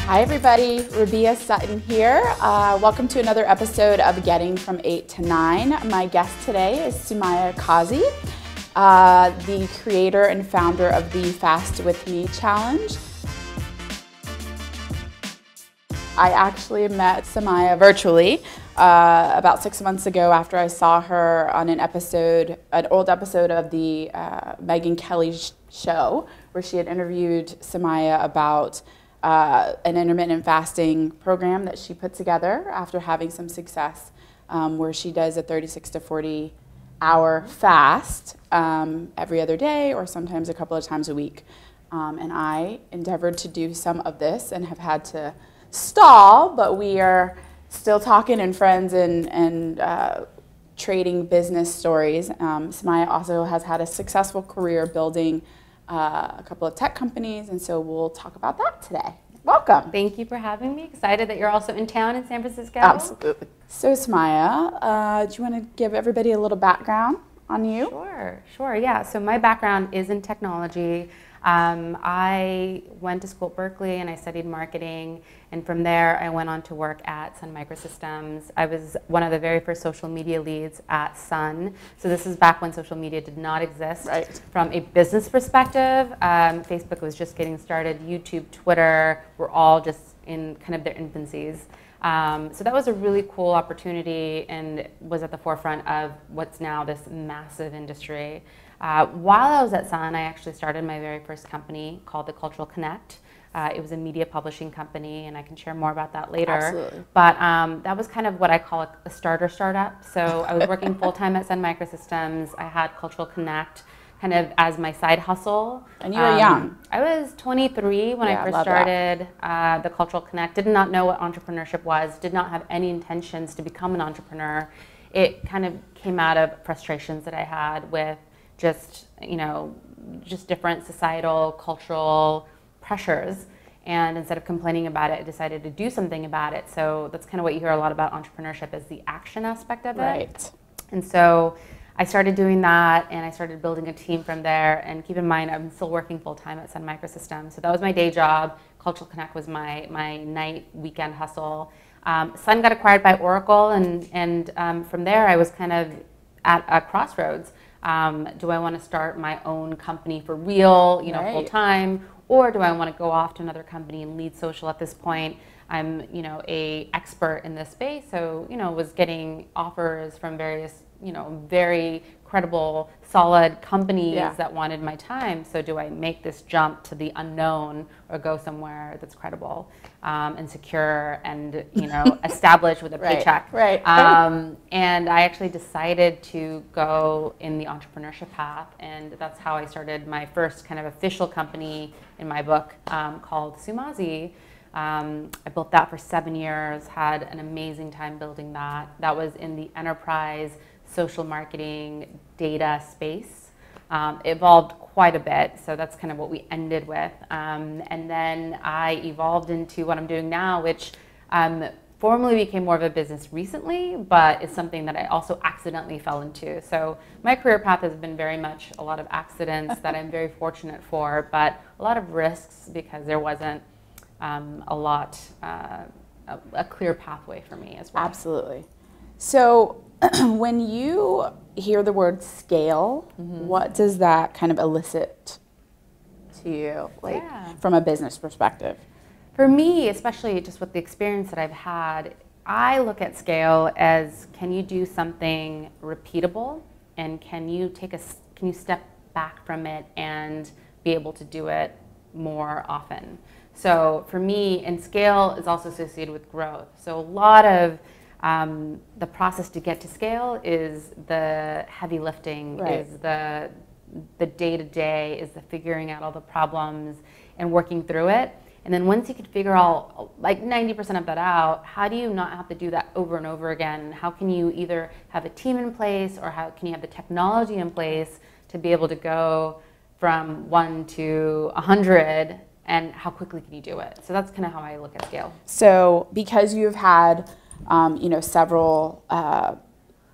Hi everybody, Rabia Sutton here. Welcome to another episode of Getting From 8 to 9. My guest today is Sumaya Kazi, the creator and founder of the Fast With Me Challenge. I actually met Sumaya virtually about 6 months ago after I saw her on an old episode of the Megyn Kelly show, where she had interviewed Sumaya about an intermittent fasting program that she put together after having some success, where she does a 36 to 40 hour fast every other day or sometimes a couple of times a week. And I endeavored to do some of this and have had to stall, but we are still talking and friends and trading business stories. Sumaya also has had a successful career building a couple of tech companies, and so we'll talk about that today. Welcome. Thank you for having me. Excited that you're also in town in San Francisco. Absolutely. So Sumaya, do you want to give everybody a little background on you? Sure, yeah. So my background is in technology. I went to school at Berkeley and I studied marketing, and from there I went on to work at Sun Microsystems. I was one of the very first social media leads at Sun. So this is back when social media did not exist. Right. From a business perspective, Facebook was just getting started, YouTube, Twitter were all just in kind of their infancies. So that was a really cool opportunity and was at the forefront of what's now this massive industry. While I was at Sun, I actually started my very first company called The Cultural Connect. It was a media publishing company, and I can share more about that later. Absolutely. But that was kind of what I call a starter startup. So I was working full-time at Sun Microsystems. I had Cultural Connect kind of as my side hustle. And you were young. I was 23 when I first started The Cultural Connect. Did not know what entrepreneurship was, did not have any intentions to become an entrepreneur. It kind of came out of frustrations that I had with just different societal, cultural pressures. And instead of complaining about it, I decided to do something about it. So that's kind of what you hear a lot about entrepreneurship, is the action aspect of it. Right. And so I started doing that, and I started building a team from there. And keep in mind, I'm still working full-time at Sun Microsystems. So that was my day job. Cultural Connect was my night weekend hustle. Sun got acquired by Oracle, and from there I was kind of at a crossroads. Do I want to start my own company for real, Right. full time, or do I want to go off to another company and lead social? At this point, I'm, a expert in this space, so, was getting offers from various, very credible, solid companies that wanted my time. So do I make this jump to the unknown or go somewhere that's credible and secure and, established with a paycheck? Right. And I actually decided to go in the entrepreneurship path, and that's how I started my first kind of official company in my book called Sumazi. I built that for 7 years, had an amazing time building that. That was in the enterprise social marketing data space. It evolved quite a bit, so that's kind of what we ended with. And then I evolved into what I'm doing now, which formally became more of a business recently, but it's something that I also accidentally fell into. So my career path has been very much a lot of accidents that I'm very fortunate for, but a lot of risks because there wasn't a clear pathway for me as well. Absolutely. So when you hear the word scale, what does that kind of elicit to you, from a business perspective? For me, especially just with the experience that I've had, I look at scale as, can you do something repeatable, and can you step back from it and be able to do it more often? So for me, and scale is also associated with growth. So a lot of the process to get to scale is the heavy lifting, is the day-to-day, is the figuring out all the problems and working through it. And then once you can figure all, like 90% of that out, how do you not have to do that over and over again? How can you either have a team in place, or how can you have the technology in place to be able to go from 1 to 100, and how quickly can you do it? So that's kind of how I look at scale. So because you've had several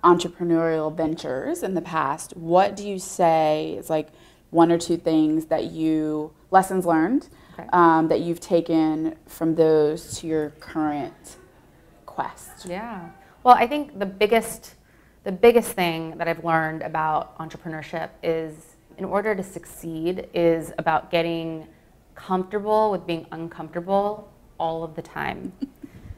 entrepreneurial ventures in the past, what do you say is like one or two things that lessons learned, that you've taken from those to your current quest? Yeah. Well, I think the biggest thing that I've learned about entrepreneurship is, in order to succeed, is about getting comfortable with being uncomfortable all of the time.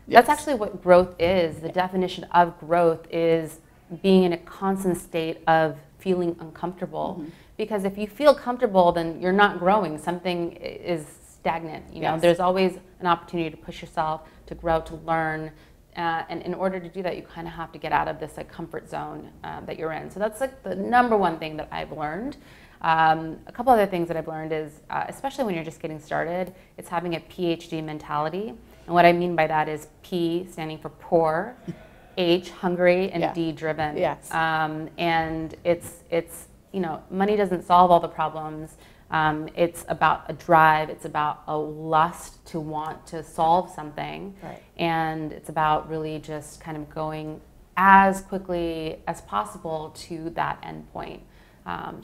That's actually what growth is. The definition of growth is being in a constant state of feeling uncomfortable. Because if you feel comfortable, then you're not growing. Something is stagnant. You know, there's always an opportunity to push yourself, to grow, to learn. And in order to do that, you kind of have to get out of this like comfort zone that you're in. So that's like the number one thing that I've learned. A couple other things that I've learned is, especially when you're just getting started, it's having a PhD mentality. And what I mean by that is P standing for poor, H hungry, and D driven. Yes. And it's you know, money doesn't solve all the problems. It's about a drive. It's about a lust to want to solve something. Right. And it's about really just kind of going as quickly as possible to that end point.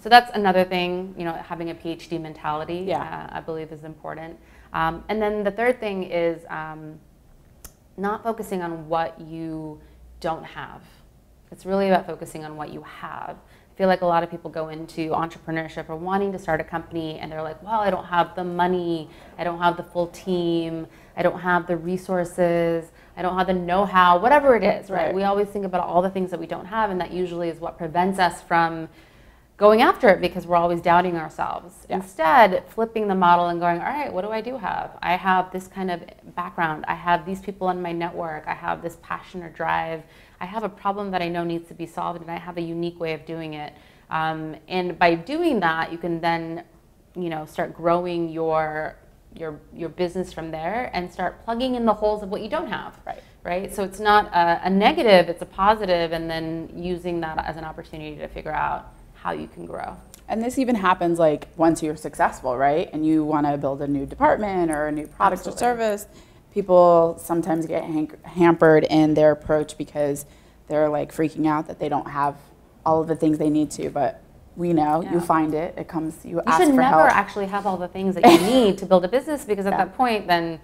So that's another thing, you know, having a PhD mentality, I believe is important. And then the third thing is not focusing on what you don't have. It's really about focusing on what you have. I feel like a lot of people go into entrepreneurship or wanting to start a company and they're like, well, I don't have the money, I don't have the full team, I don't have the resources, I don't have the know-how, whatever it is, right? We always think about all the things that we don't have, and that usually is what prevents us from going after it, because we're always doubting ourselves. Instead, flipping the model and going, all right, what do I do have? I have this kind of background. I have these people in my network. I have this passion or drive. I have a problem that I know needs to be solved, and I have a unique way of doing it. And by doing that, you can then, you know, start growing your business from there and start plugging in the holes of what you don't have. Right? So it's not a negative, it's a positive, and then using that as an opportunity to figure out how you can grow. And this even happens like once you're successful, right? And you want to build a new department or a new product or service. People sometimes get hampered in their approach because they're like freaking out that they don't have all of the things they need to. But we know you find it, it comes, you ask for help. You should never actually have all the things that you need to build a business, because at that point, then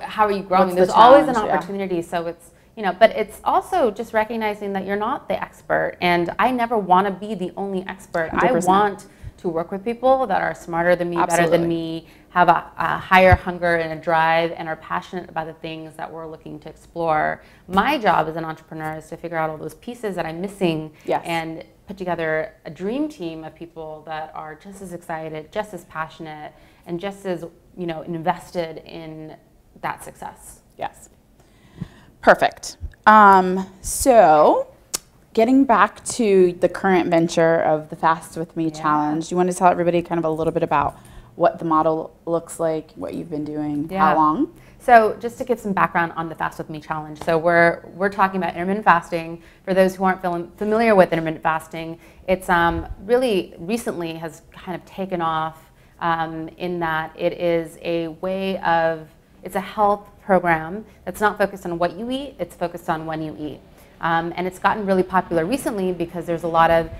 how are you growing? There's always an opportunity. So it's, you know, but it's also just recognizing that you're not the expert, and I never want to be the only expert. 100%. I want to work with people that are smarter than me, better than me, have a higher hunger and a drive, and are passionate about the things that we're looking to explore. My job as an entrepreneur is to figure out all those pieces that I'm missing and put together a dream team of people that are just as excited, just as passionate, and just as, you know, invested in that success. Yes. Perfect. So getting back to the current venture of the Fast With Me challenge, you want to tell everybody kind of a little bit about what the model looks like, what you've been doing, how long? So just to give some background on the Fast With Me challenge. So we're talking about intermittent fasting. For those who aren't familiar with intermittent fasting, it's really recently has kind of taken off in that it is a way of, it's a health program that's not focused on what you eat, it's focused on when you eat. And it's gotten really popular recently because there's a lot of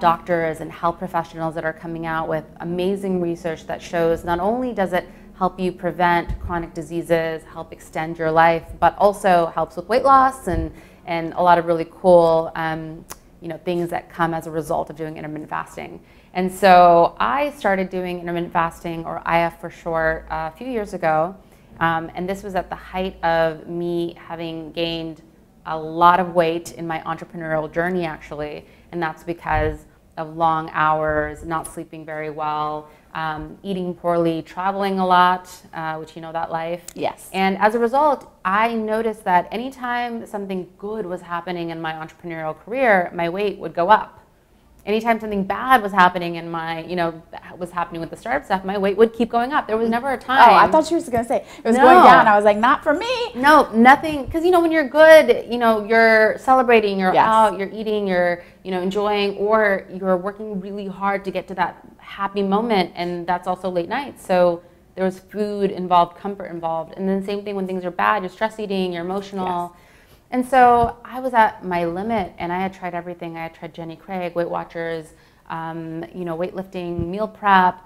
doctors and health professionals that are coming out with amazing research that shows not only does it help you prevent chronic diseases, help extend your life, but also helps with weight loss and a lot of really cool you know, things that come as a result of doing intermittent fasting. And so I started doing intermittent fasting, or IF for short, a few years ago. And this was at the height of me having gained a lot of weight in my entrepreneurial journey, actually. And that's because of long hours, not sleeping very well, eating poorly, traveling a lot, which you know that life. Yes. And as a result, I noticed that anytime something good was happening in my entrepreneurial career, my weight would go up. Anytime something bad was happening in my, you know, was happening with the startup stuff, my weight would keep going up. There was never a time. Oh, I thought you were going to say it was going down. I was like, not for me. No, nothing. Because, you know, when you're good, you know, you're celebrating, you're out, you're eating, you're, you know, enjoying, or you're working really hard to get to that happy moment. And that's also late nights. So there was food involved, comfort involved. And then same thing when things are bad, you're stress eating, you're emotional. And so I was at my limit, and I had tried everything. I had tried Jenny Craig, Weight Watchers, you know, weightlifting, meal prep,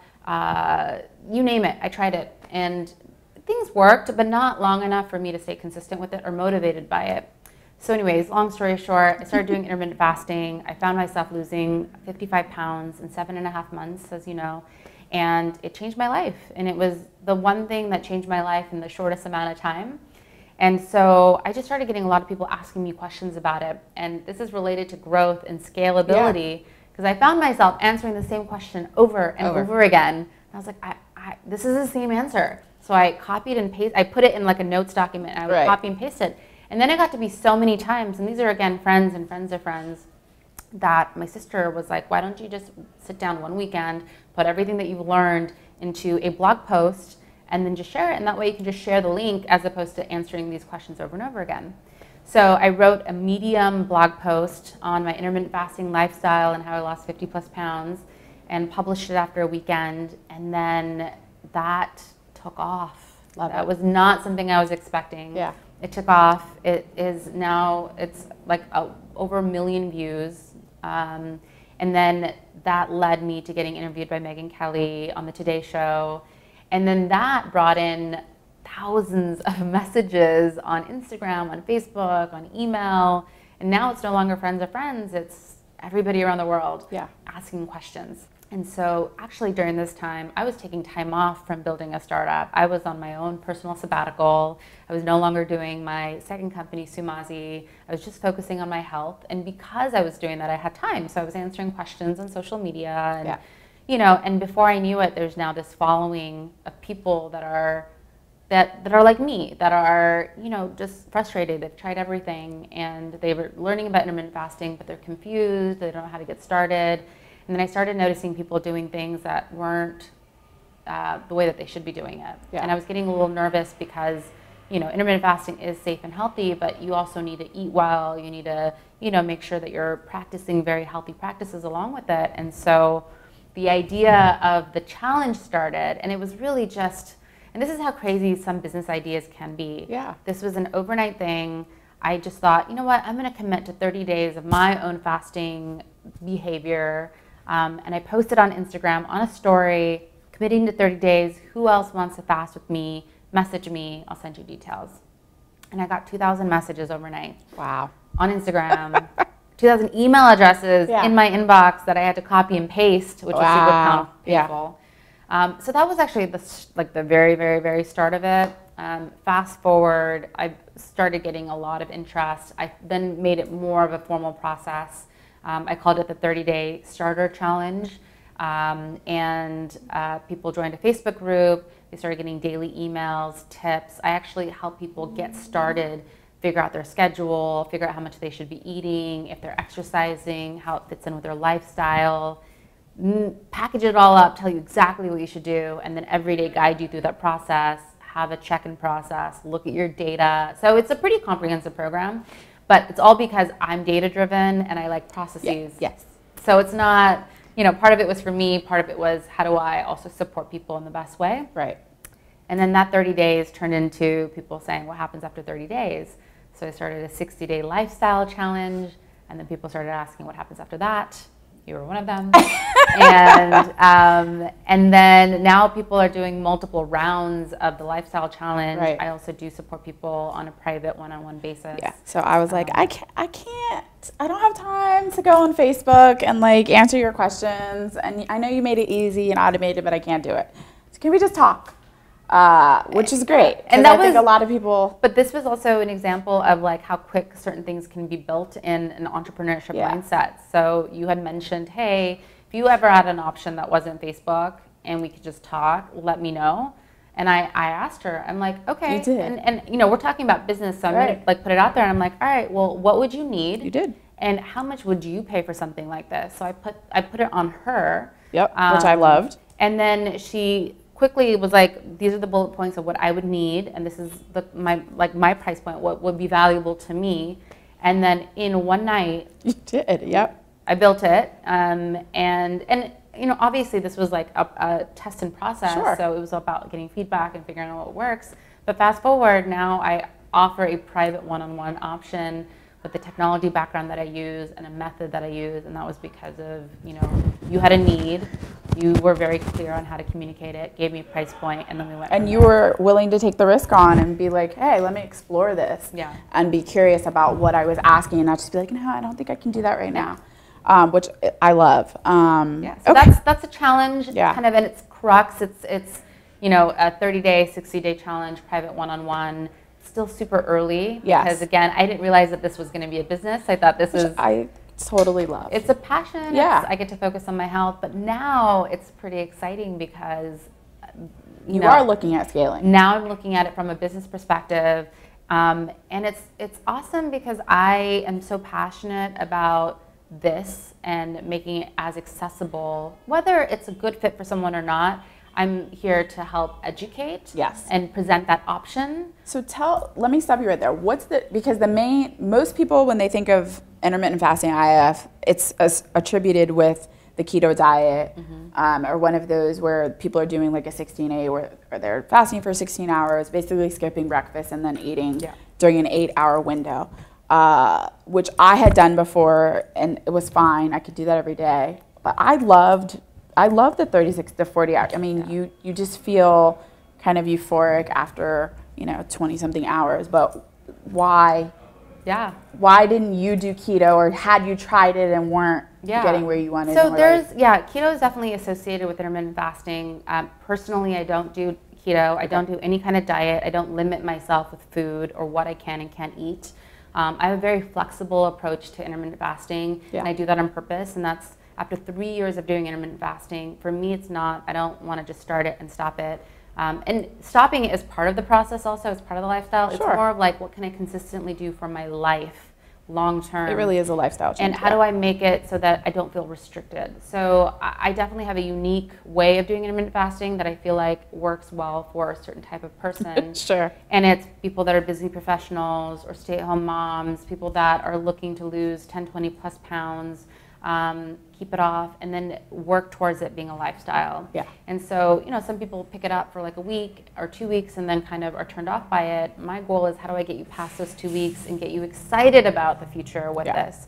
you name it. I tried it, and things worked, but not long enough for me to stay consistent with it or motivated by it. So anyways, long story short, I started doing intermittent fasting. I found myself losing 55 pounds in 7.5 months, as you know, and it changed my life. And it was the one thing that changed my life in the shortest amount of time. And so I just started getting a lot of people asking me questions about it. And this is related to growth and scalability, because I found myself answering the same question over and over again. And I was like, this is the same answer. So I copied and pasted. I put it in like a notes document, and I would copy and paste it. And then it got to be so many times, and these are, again, friends and friends of friends, that my sister was like, why don't you just sit down one weekend, put everything that you've learned into a blog post, and then just share it, and that way you can just share the link as opposed to answering these questions over and over again. So I wrote a Medium blog post on my intermittent fasting lifestyle and how I lost 50 plus pounds, and published it after a weekend, and then that took off. That was not something I was expecting. Yeah. It took off. It is now, it's like over 1 million views. And then that led me to getting interviewed by Megyn Kelly on the Today Show. And then that brought in thousands of messages on Instagram, on Facebook, on email. And now it's no longer friends of friends. It's everybody around the world asking questions. And so actually during this time, I was taking time off from building a startup. I was on my own personal sabbatical. I was no longer doing my second company, Sumazi. I was just focusing on my health. And because I was doing that, I had time. So I was answering questions on social media. And, you know, and before I knew it, there's now this following of people that are like me, that are, you know, just frustrated. They've tried everything, and they were learning about intermittent fasting, but they're confused. They don't know how to get started. And then I started noticing people doing things that weren't the way that they should be doing it. And I was getting a little nervous because, you know, intermittent fasting is safe and healthy, but you also need to eat well. You need to, you know, make sure that you're practicing very healthy practices along with it. And so the idea of the challenge started, and it was really just, and this is how crazy some business ideas can be. This was an overnight thing. I just thought, you know what, I'm going to commit to 30 days of my own fasting behavior. And I posted on Instagram on a story, committing to 30 days. Who else wants to fast with me? Message me. I'll send you details. And I got 2,000 messages overnight. Wow. On Instagram. 2,000 email addresses in my inbox that I had to copy and paste, which was super painful. So that was actually the very, very, very start of it. Fast forward, I started getting a lot of interest. I then made it more of a formal process. I called it the 30-day starter challenge, and people joined a Facebook group. They started getting daily emails, tips. I actually help people get started, figure out their schedule, figure out how much they should be eating, if they're exercising, how it fits in with their lifestyle, package it all up, tell you exactly what you should do, and then every day guide you through that process, have a check-in process, look at your data. So it's a pretty comprehensive program. But it's all because I'm data-driven and I like processes. So it's not, you know, part of it was for me, part of it was how do I also support people in the best way. And then that 30 days turned into people saying, what happens after 30 days? So I started a 60-day lifestyle challenge, and then people started asking what happens after that. You were one of them. And then now people are doing multiple rounds of the lifestyle challenge. I also do support people on a private one-on-one basis. So I was like, I don't have time to go on Facebook and like answer your questions. And I know you made it easy and automated, but I can't do it. So can we just talk? Which is great. And that I think a lot of people. But this was also an example of like how quick certain things can be built in an entrepreneurship mindset. So you had mentioned, hey, if you ever had an option that wasn't Facebook and we could just talk, let me know. And I asked her, I'm like, okay. You did. And you know, we're talking about business, so I'm gonna like put it out there. And I'm like, all right, well, what would you need? You did. And how much would you pay for something like this? So I put it on her. Which I loved. And then she quickly was like, these are the bullet points of what I would need, and this is my price point, what would be valuable to me. And then in one night, you did, I built it, and you know, obviously this was like a test and process, so it was about getting feedback and figuring out what works. But fast forward, now I offer a private one-on-one option but the technology background that I use and a method that I use, and that was because of, you know, you had a need, you were very clear on how to communicate it, gave me a price point, and then we went. And you were willing to take the risk on and be like, hey, let me explore this. Yeah. And be curious about what I was asking, and not just be like, no, I don't think I can do that right now. Which I love. Yeah, so okay. that's a challenge. Yeah. Kind of in its crux. It's you know, a 30-day, 60-day challenge, private one-on-one. Still super early because again, I didn't realize that this was going to be a business. I thought this was. I totally love. It's a passion. Yeah. I get to focus on my health, but now it's pretty exciting because you are looking at scaling. Now I'm looking at it from a business perspective, and it's awesome because I am so passionate about this and making it as accessible, whether it's a good fit for someone or not. I'm here to help educate and present that option. So let me stop you right there. Because most people, when they think of intermittent fasting IF, it's attributed with the keto diet, or one of those where people are doing like a 16-8 where they're fasting for 16 hours, basically skipping breakfast and then eating during an 8-hour window, which I had done before and it was fine. I could do that every day. But I love the 36 to 40 hours. I mean, you just feel kind of euphoric after, 20-something hours. But why? Yeah. Why didn't you do keto, or had you tried it and weren't getting where you wanted? So keto is definitely associated with intermittent fasting. Personally, I don't do keto. I don't do any kind of diet. I don't limit myself with food or what I can and can't eat. I have a very flexible approach to intermittent fasting, and I do that on purpose, and that's after 3 years of doing intermittent fasting. For me, it's not, I don't want to just start it and stop it. And stopping it is part of the process also, it's part of the lifestyle. It's more of like, what can I consistently do for my life long term? It really is a lifestyle change. And how do I make it so that I don't feel restricted? So I definitely have a unique way of doing intermittent fasting that I feel like works well for a certain type of person. Sure. And it's people that are busy professionals or stay-at-home moms, people that are looking to lose 10, 20 plus pounds, keep it off, and then work towards it being a lifestyle. Yeah. And so, some people pick it up for like a week or 2 weeks and then kind of are turned off by it. My goal is, how do I get you past those 2 weeks and get you excited about the future with this?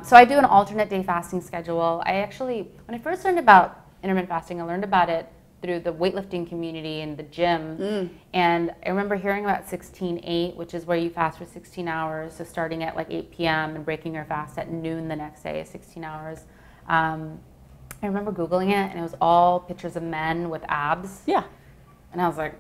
So I do an alternate day fasting schedule. When I first learned about intermittent fasting, I learned about it through the weightlifting community and the gym. And I remember hearing about 16-8, which is where you fast for 16 hours. So starting at like 8 p.m. and breaking your fast at noon the next day is 16 hours. I remember Googling it, and it was all pictures of men with abs. Yeah. And I was like,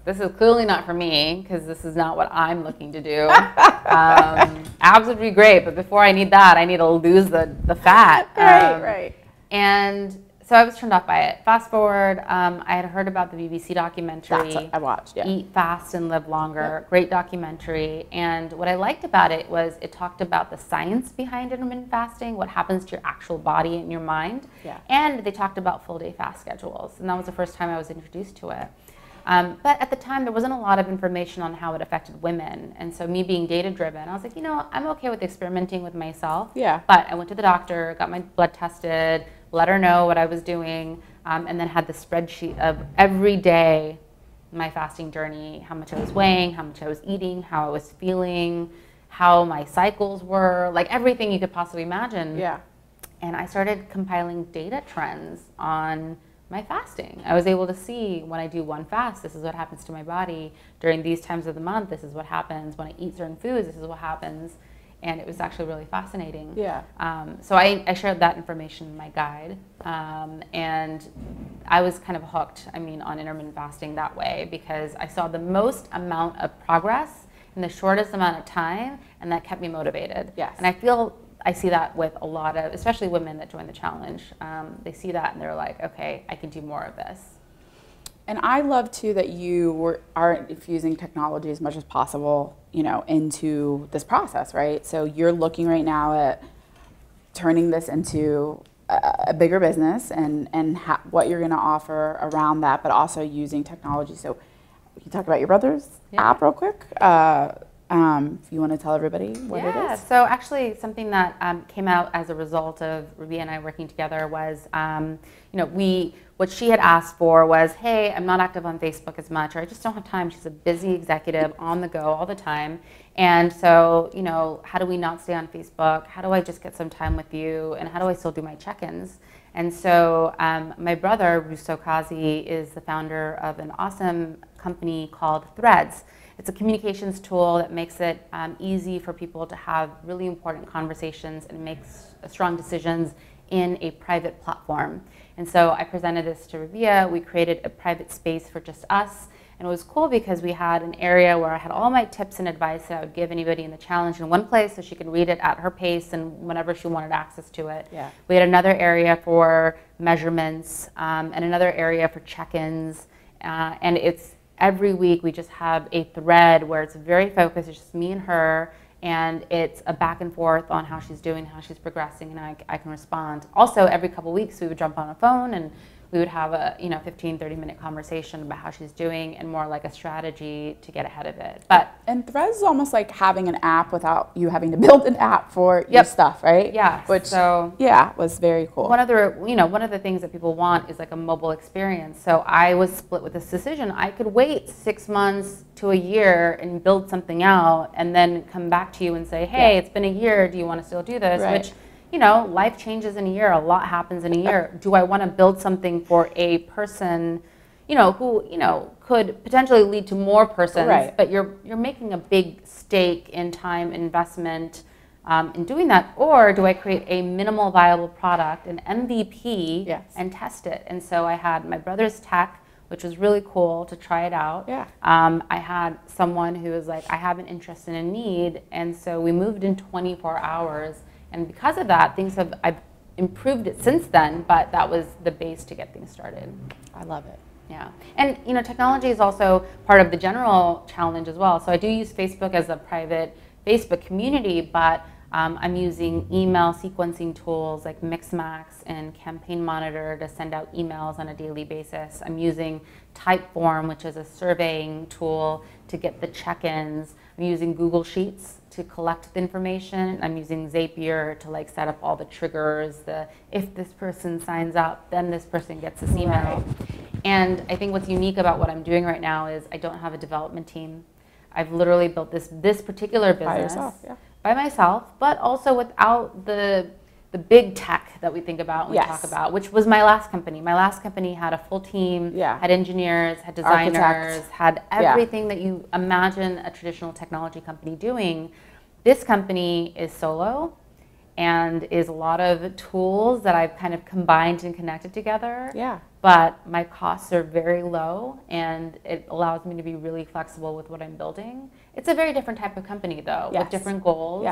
this is clearly not for me, because this is not what I'm looking to do. Abs would be great, but before I need that, I need to lose the fat. Right. And so I was turned off by it. Fast forward, I had heard about the BBC documentary. That's what I watched, Eat Fast and Live Longer. Great documentary. And what I liked about it was it talked about the science behind intermittent fasting, what happens to your actual body and your mind. And they talked about full day fast schedules. And that was the first time I was introduced to it. But at the time, there wasn't a lot of information on how it affected women. And so me being data-driven, I was like, I'm okay with experimenting with myself. Yeah. But I went to the doctor, got my blood tested, let her know what I was doing, and then had the spreadsheet of every day my fasting journey, how much I was weighing, how much I was eating, how I was feeling, how my cycles were, like everything you could possibly imagine. Yeah. And I started compiling data trends on my fasting. I was able to see, when I do one fast, this is what happens to my body. During these times of the month, this is what happens. When I eat certain foods, this is what happens. And it was actually really fascinating. Yeah. So I shared that information in my guide. And I was kind of hooked, on intermittent fasting that way, because I saw the most amount of progress in the shortest amount of time, and that kept me motivated. Yes. And I see that with a lot of, especially women that join the challenge. They see that and they're like, okay, I can do more of this. And I love too that you are infusing technology as much as possible, into this process, right? So you're looking right now at turning this into a bigger business and what you're going to offer around that, but also using technology. So can you talk about your brother's app real quick? If you want to tell everybody what it is. Yeah, so actually something that came out as a result of Ruby and I working together was, what she had asked for was, hey, I'm not active on Facebook as much, or I just don't have time. She's a busy executive on the go all the time. And so, you know, how do we not stay on Facebook? How do I just get some time with you? And how do I still do my check-ins? And so my brother, Sumaya Kazi, is the founder of an awesome company called Threads. It's a communications tool that makes it easy for people to have really important conversations and makes strong decisions in a private platform. And so I presented this to Ravia. We created a private space for just us. And it was cool because we had an area where I had all my tips and advice that I would give anybody in the challenge in one place so she could read it at her pace and whenever she wanted access to it. Yeah. We had another area for measurements and another area for check-ins. And it's every week we just have a thread where it's very focused. It's just me and her. And it's a back and forth on how she's doing, how she's progressing, and I can respond. Also, every couple weeks we would jump on a phone and we would have a 15, 30-minute conversation about how she's doing and more like a strategy to get ahead of it. And Threads is almost like having an app without you having to build an app for your stuff, right? Yeah. Which was very cool. One of the things that people want is like a mobile experience. So I was split with this decision. I could wait 6 months to a year and build something out and then come back to you and say, hey, it's been a year. Do you want to still do this? Right. Which, you know, life changes in a year. A lot happens in a year. Do I want to build something for a person, you know, who, you know, could potentially lead to more persons, right. but you're making a big stake in time investment in doing that? Or do I create a minimal viable product, an MVP, and test it? And so I had my brother's tech, which was really cool to try it out. Yeah. I had someone who was like, I have an interest and a need, and so we moved in 24 hours. And because of that, I've improved it since then, but that was the base to get things started. I love it. Yeah. And, you know, technology is also part of the general challenge as well. So I do use Facebook as a private Facebook community, but I'm using email sequencing tools like Mixmax and Campaign Monitor to send out emails on a daily basis. I'm using Typeform, which is a surveying tool to get the check-ins. I'm using Google Sheets to collect the information. I'm using Zapier to like set up all the triggers, if this person signs up, then this person gets this email. Right. And I think what's unique about what I'm doing right now is I don't have a development team. I've literally built this particular business by yourself, by myself, but also without the big tech that we think about and we talk about, which was my last company. My last company had a full team, had engineers, had designers, architects, had everything that you imagine a traditional technology company doing. This company is solo and is a lot of tools that I've kind of combined and connected together. Yeah. But my costs are very low and it allows me to be really flexible with what I'm building. It's a very different type of company though, with different goals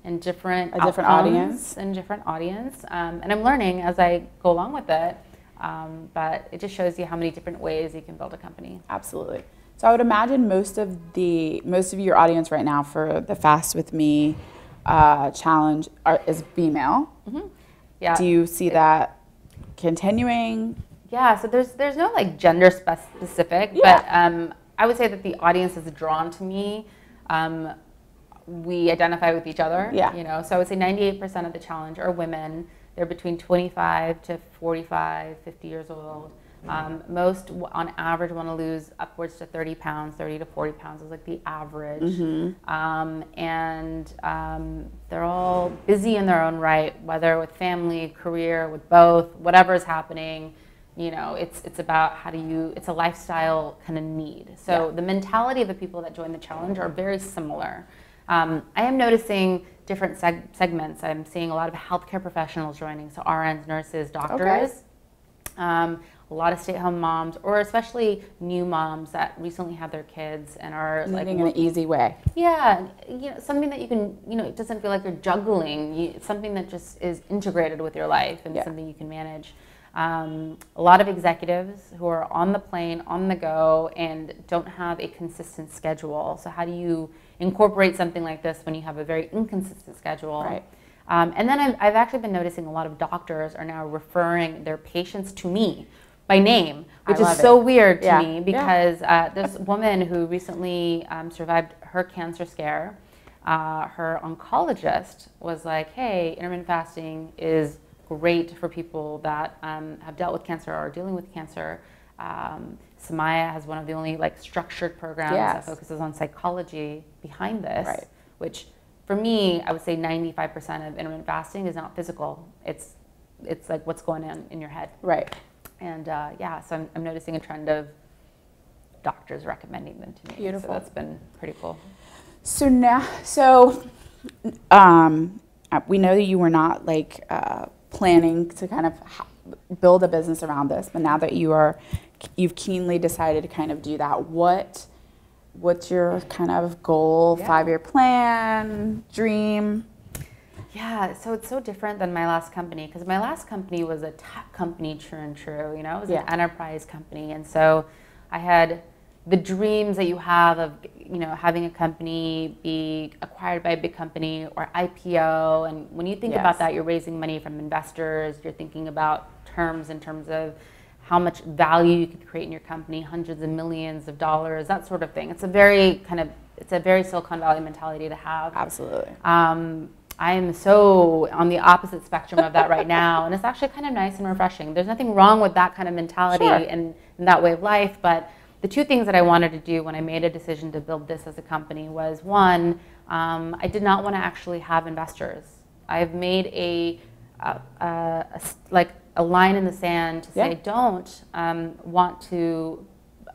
and different audience. And different audience. And I'm learning as I go along with it. But it just shows you how many different ways you can build a company. Absolutely. So I would imagine most of your audience right now for the Fast With Me challenge is female. Mm-hmm. Yeah. Do you see that continuing? Yeah, so there's no like gender specific, but I would say that the audience is drawn to me. We identify with each other. Yeah. You know, so I would say 98% of the challenge are women. They're between 25 to 45, 50 years old. Most, on average, want to lose upwards to 30 pounds, 30 to 40 pounds is like the average. Mm-hmm. And they're all busy in their own right, whether with family, career, with both, whatever is happening. You know, it's about it's a lifestyle kind of need. So the mentality of the people that join the challenge are very similar. I am noticing different segments. I'm seeing a lot of healthcare professionals joining, so RNs, nurses, doctors. Okay. A lot of stay-at-home moms, or especially new moms that recently have their kids and are needing an easy way. Yeah, you know, something that you can, you know, it doesn't feel like you're juggling. It's something that just is integrated with your life and something you can manage. A lot of executives who are on the plane, on the go, and don't have a consistent schedule. So how do you incorporate something like this when you have a very inconsistent schedule? Right. And then I've actually been noticing a lot of doctors are now referring their patients to me by name, which is so weird to me because this woman who recently survived her cancer scare, her oncologist was like, hey, intermittent fasting is great for people that have dealt with cancer or are dealing with cancer. Sumaya has one of the only like structured programs that focuses on psychology behind this, which for me, I would say 95% of intermittent fasting is not physical. It's like what's going on in your head. Right. And so I'm noticing a trend of doctors recommending them to me. Beautiful. So that's been pretty cool. So now, we know that you were not like planning to kind of build a business around this, but now that you've keenly decided to kind of do that, what's your kind of goal, 5-year plan, dream? Yeah, so it's so different than my last company, because my last company was a tech company, true and true. You know, it was an enterprise company, and so I had the dreams that you have of, you know, having a company be acquired by a big company or IPO. And when you think about that, you're raising money from investors. You're thinking about terms in terms of how much value you could create in your company, hundreds of millions of dollars, that sort of thing. It's a very Silicon Valley mentality to have. Absolutely. I am so on the opposite spectrum of that right now, and it's actually kind of nice and refreshing. There's nothing wrong with that kind of mentality and that way of life, but the two things that I wanted to do when I made a decision to build this as a company was, one, I did not want to actually have investors. I've made a line in the sand to say I don't want to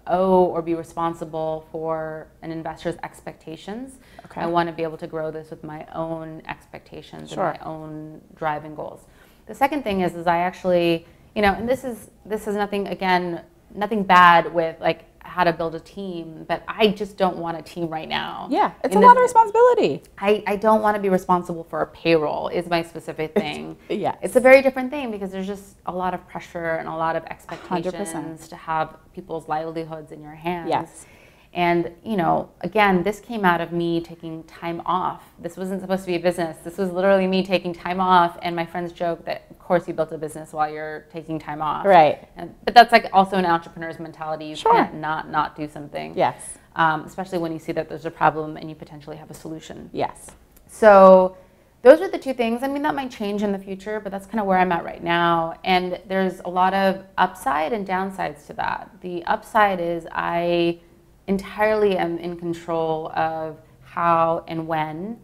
owe or be responsible for an investor's expectations. I want to be able to grow this with my own expectations and my own drive and goals. The second thing is I actually, you know, and this is nothing, again, nothing bad with like how to build a team, but I just don't want a team right now. Yeah, it's a lot of responsibility. I don't want to be responsible for a payroll is my specific thing. It's a very different thing because there's just a lot of pressure and a lot of expectations 100%. to have people's livelihoods in your hands. Yes. And, you know, again, this came out of me taking time off. This wasn't supposed to be a business. This was literally me taking time off. And my friends joke that, of course, you built a business while you're taking time off. Right. But that's like also an entrepreneur's mentality. You can't not do something. Yes. Especially when you see that there's a problem and you potentially have a solution. Yes. So those are the two things. I mean, that might change in the future, but that's kind of where I'm at right now. And there's a lot of upside and downsides to that. The upside is I entirely am in control of how and when,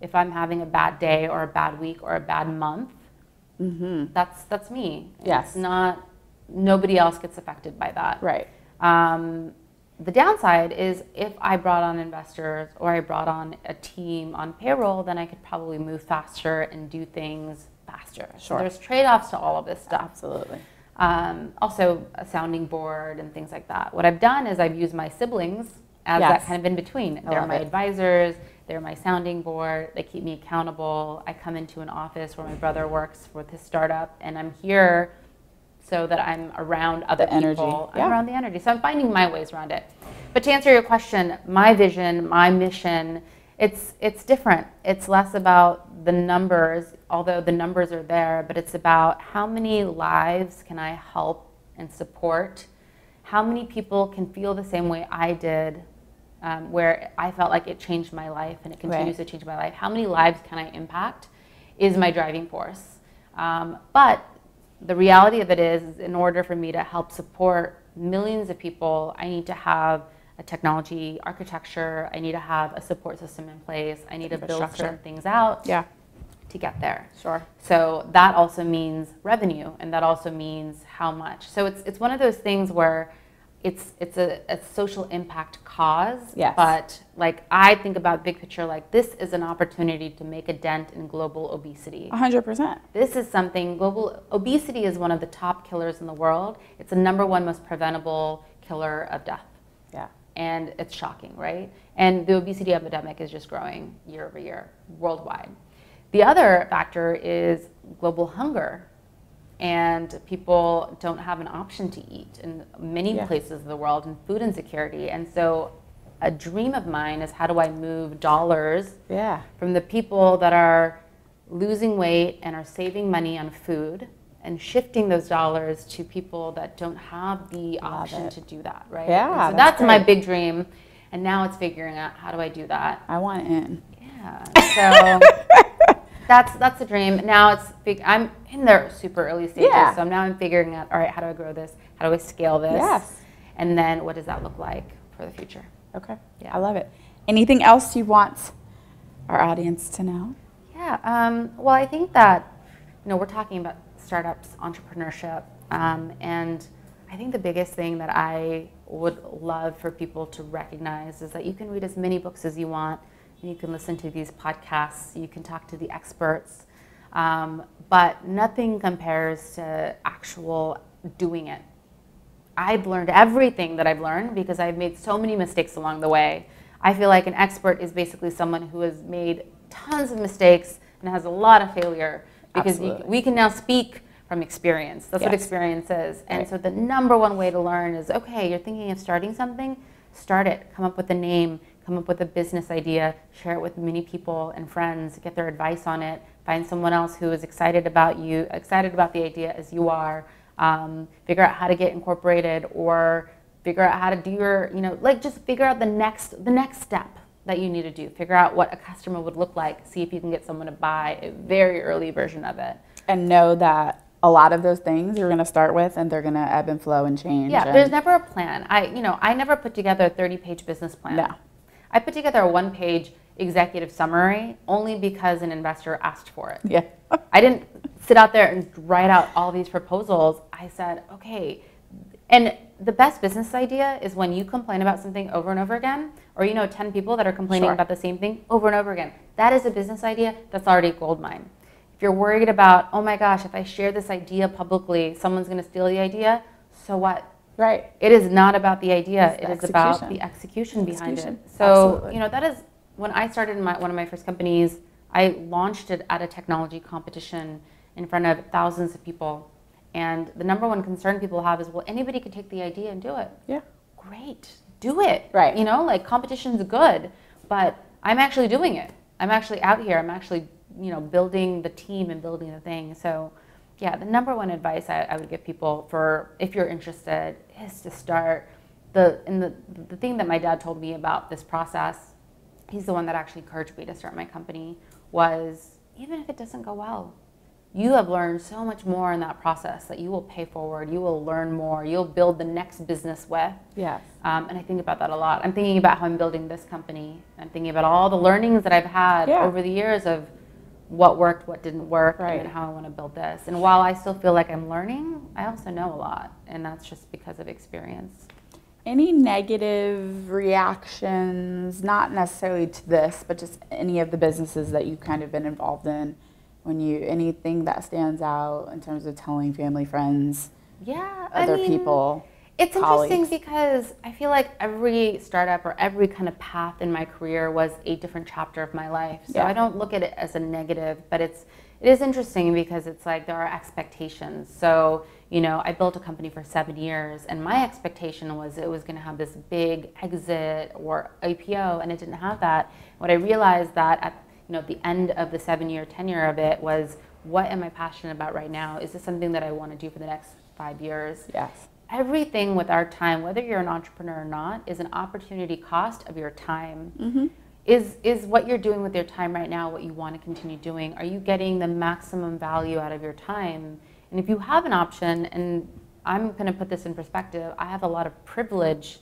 if I'm having a bad day or a bad week or a bad month, that's me. Yes. It's not, nobody else gets affected by that. Right. The downside is if I brought on investors or I brought on a team on payroll, then I could probably move faster and do things faster. So there's trade-offs to all of this stuff. Absolutely. Also a sounding board and things like that. What I've done is I've used my siblings as that kind of in between. They're my advisors, they're my sounding board, they keep me accountable. I come into an office where my brother works with his startup and I'm here so that I'm around other people. I'm around the energy. So I'm finding my ways around it. But to answer your question, my vision, my mission, it's different. It's less about the numbers, although the numbers are there, but it's about how many lives can I help and support? How many people can feel the same way I did, where I felt like it changed my life and it continues to change my life? How many lives can I impact is my driving force. But the reality of it is in order for me to help support millions of people, I need to have a technology architecture, I need to have a support system in place, I need to build certain things out to get there. So that also means revenue, and that also means how much. So it's one of those things where it's a social impact cause, but like I think about big picture, like this is an opportunity to make a dent in global obesity. 100%. This is something, global obesity is one of the top killers in the world. It's the #1 most preventable killer of death. And it's shocking, right? And the obesity epidemic is just growing year over year worldwide. The other factor is global hunger. And people don't have an option to eat in many places of the world, and food insecurity. And so a dream of mine is how do I move dollars from the people that are losing weight and are saving money on food and shifting those dollars to people that don't have the option to do that, right? So that's my big dream. And now it's figuring out how do I do that. I want in. So that's the dream. Now I'm in the super early stages. So now I'm figuring out, all right, how do I grow this? How do I scale this? Yes. And then what does that look like for the future? Okay. Yeah. I love it. Anything else you want our audience to know? Yeah. Well, I think that, we're talking about startups, entrepreneurship, and I think the biggest thing that I would love for people to recognize is that you can read as many books as you want, and you can listen to these podcasts, you can talk to the experts, but nothing compares to actual doing it. I've learned everything that I've learned because I've made so many mistakes along the way. I feel like an expert is basically someone who has made tons of mistakes and has a lot of failure, because we can now speak from experience. That's what experience is. And so the number one way to learn is, okay, you're thinking of starting something, start it. Come up with a name, come up with a business idea, share it with many people and friends, get their advice on it, find someone else who is excited about the idea as you are, figure out how to get incorporated, or figure out how to do your, just figure out the next step that you need to do. Figure out what a customer would look like. See if you can get someone to buy a very early version of it. And know that a lot of those things you're going to start with, and they're going to ebb and flow and change. Yeah, there's never a plan. I never put together a 30-page business plan. No. I put together a 1-page executive summary only because an investor asked for it. Yeah. I didn't sit out there and write out all these proposals. I said, okay. And the best business idea is when you complain about something over and over again, or 10 people that are complaining about the same thing over and over again. That is a business idea that's already a gold mine. If you're worried about, oh my gosh, if I share this idea publicly, someone's going to steal the idea, so what? Right. It is not about the idea. It is about the execution behind it. So, that is, when I started one of my first companies, I launched it at a technology competition in front of thousands of people. And the number one concern people have is, well, anybody could take the idea and do it. Yeah. Great. Do it. Right. Competition's good, but I'm actually doing it. I'm actually out here. I'm actually, building the team and building the thing. So, yeah, the number one advice I would give people if you're interested is to start. The thing that my dad told me about this process, he's the one that actually encouraged me to start my company, was even if it doesn't go well, you have learned so much more in that process that you will pay forward, you will learn more, you'll build the next business with. Yes. And I think about that a lot. I'm thinking about how I'm building this company. I'm thinking about all the learnings that I've had over the years of what worked, what didn't work, and how I want to build this. And while I still feel like I'm learning, I also know a lot, and that's just because of experience. Any negative reactions, not necessarily to this, but just any of the businesses that you've kind of been involved in? Anything that stands out in terms of telling family, friends, other people, it's colleagues? Interesting because I feel like every startup or every kind of path in my career was a different chapter of my life. So I don't look at it as a negative, but it is interesting because it's like there are expectations. So, I built a company for 7 years, and my expectation was it was going to have this big exit or IPO, and it didn't have that. What I realized that at the end of the 7-year tenure of it was, what am I passionate about right now? Is this something that I want to do for the next 5 years? Yes. Everything with our time, whether you're an entrepreneur or not, is an opportunity cost of your time. Mm-hmm. Is what you're doing with your time right now what you want to continue doing? Are you getting the maximum value out of your time? And if you have an option, and I'm going to put this in perspective, I have a lot of privilege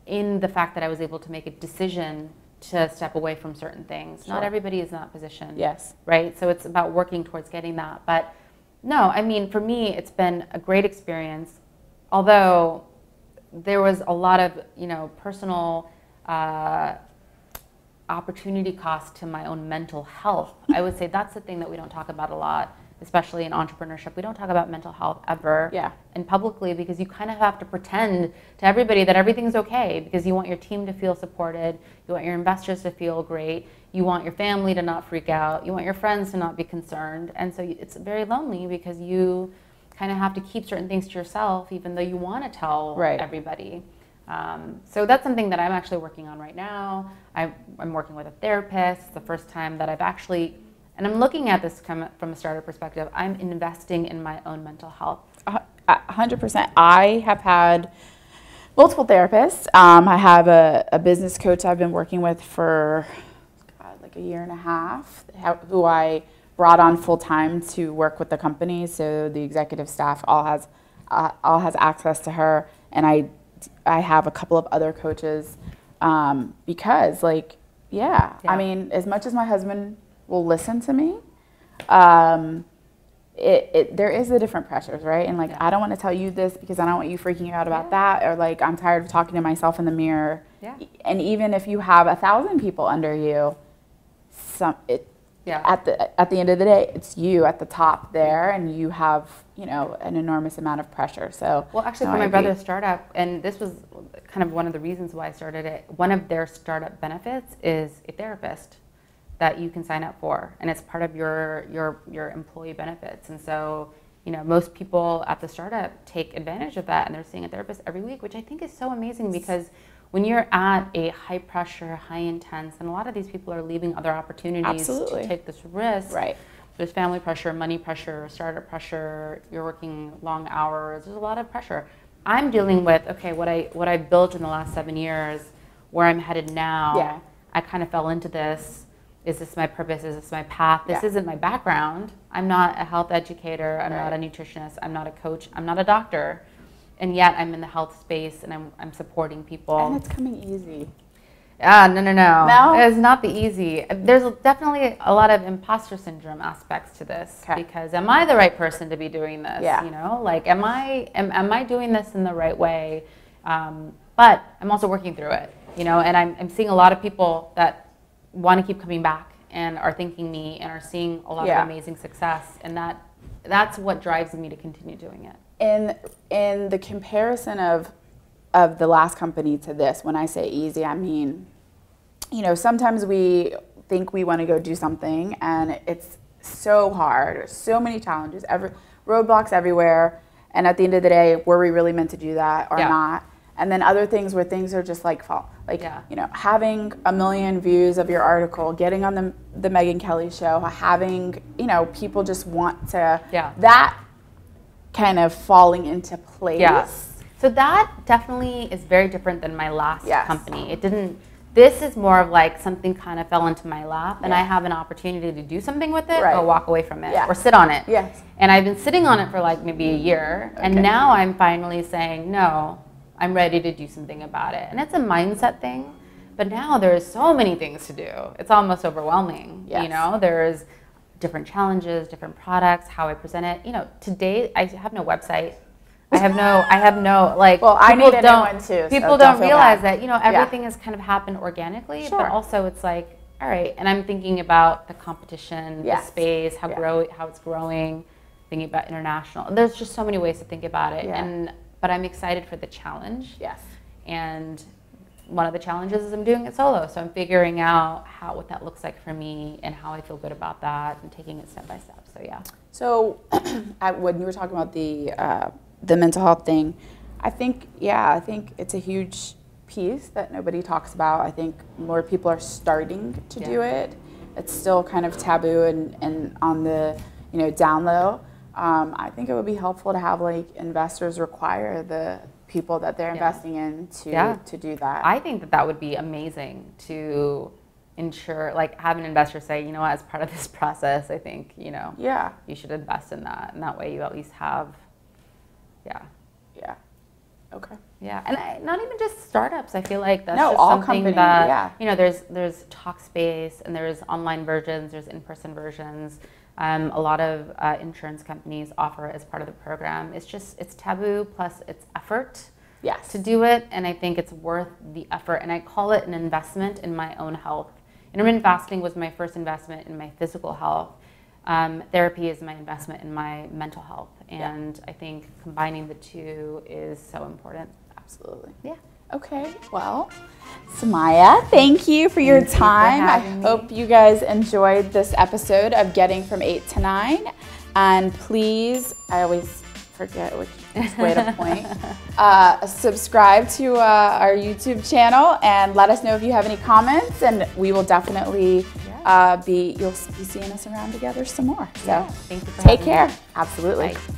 in the fact that I was able to make a decision to step away from certain things. Not everybody is in that position. Yes. Right? So it's about working towards getting that. But no, for me, it's been a great experience. Although there was a lot of, personal opportunity cost to my own mental health. I would say that's the thing that we don't talk about a lot, especially in entrepreneurship. We don't talk about mental health ever. Yeah. And publicly, because you kind of have to pretend to everybody that everything's okay, because you want your team to feel supported, you want your investors to feel great, you want your family to not freak out, you want your friends to not be concerned. And so it's very lonely because you kind of have to keep certain things to yourself, even though you want to tell everybody. So that's something that I'm actually working on right now. I'm working with a therapist. It's the first time that I've actually, and I'm looking at this from a startup perspective, I'm investing in my own mental health. 100%. I have had multiple therapists. I have a business coach I've been working with for like a year and a half, who I brought on full time to work with the company. So the executive staff all has all has access to her, and I have a couple of other coaches because, like, yeah, I mean, as much as my husband will listen to me, there is the different pressures, right? And like, I don't want to tell you this because I don't want you freaking out about that, or like, I'm tired of talking to myself in the mirror. And even if you have 1,000 people under you, at the end of the day, it's you at the top there, and you have, you know, an enormous amount of pressure. So, well, actually, for my brother's startup, and this was kind of one of the reasons why I started it. One of their startup benefits is a therapist that you can sign up for, and it's part of your employee benefits. And so, you know, most people at the startup take advantage of that, and they're seeing a therapist every week, which I think is so amazing, because when you're at a high pressure, high intense, and a lot of these people are leaving other opportunities to take this risk. Right. There's family pressure, money pressure, startup pressure, you're working long hours, there's a lot of pressure. I'm dealing with, okay, what I built in the last 7 years, where I'm headed now, I kind of fell into this. Is this my purpose? Is this my path? This isn't my background. I'm not a health educator. I'm not a nutritionist. I'm not a coach. I'm not a doctor. And yet I'm in the health space, and I'm supporting people. And it's coming easy. No. It's not the easy. There's definitely a lot of imposter syndrome aspects to this, because am I the right person to be doing this? You know, like, am I doing this in the right way? But I'm also working through it, you know, and I'm seeing a lot of people that want to keep coming back and are thanking me and are seeing a lot of amazing success, and that's what drives me to continue doing it. In the comparison of the last company to this, when I say easy, I mean, you know, sometimes we think we want to go do something and it's so hard, there's so many challenges, roadblocks everywhere, and at the end of the day, were we really meant to do that or not? And then other things where things are just like you know, having 1 million views of your article, getting on the Megyn Kelly show, having, you know, people just want to, that kind of falling into place. So that definitely is very different than my last company. It didn't, this is more of like something kind of fell into my lap, and I have an opportunity to do something with it or walk away from it or sit on it. And I've been sitting on it for like maybe a year, and now I'm finally saying, no, I'm ready to do something about it. And it's a mindset thing, but now there's so many things to do. It's almost overwhelming. You know, there's different challenges, different products, how I present it. You know, today I have no website. I have no like. Well, I need a new one too. People don't realize that, you know, everything has kind of happened organically, but also it's like, all right. And I'm thinking about the competition, the space, how it's growing, thinking about international. There's just so many ways to think about it, but I'm excited for the challenge. And one of the challenges is I'm doing it solo, so I'm figuring out what that looks like for me and how I feel good about that, and taking it step by step. So So when you were talking about the mental health thing, I think it's a huge piece that nobody talks about. I think more people are starting to do it. It's still kind of taboo and on the, you know, down low. I think it would be helpful to have like investors require the people that they're investing in to do that. I think that would be amazing to ensure, like, have an investor say, you know what, as part of this process, I think, you know, you should invest in that, and that way you at least have, okay. And not even just startups. I feel like that's just all something companies, that, you know, there's Talkspace, and there's online versions, there's in-person versions. A lot of insurance companies offer it as part of the program. It's taboo, plus it's effort to do it, and I think it's worth the effort, and I call it an investment in my own health. Intermittent fasting was my first investment in my physical health. Therapy is my investment in my mental health, and I think combining the two is so important. Absolutely. Okay, well, Sumaya, thank you for your time. I hope you guys enjoyed this episode of Getting From 8 to 9. And please, I always forget which way to point, subscribe to our YouTube channel and let us know if you have any comments, and we will definitely you'll be seeing us around together some more. So thank you for take care. Absolutely. Bye.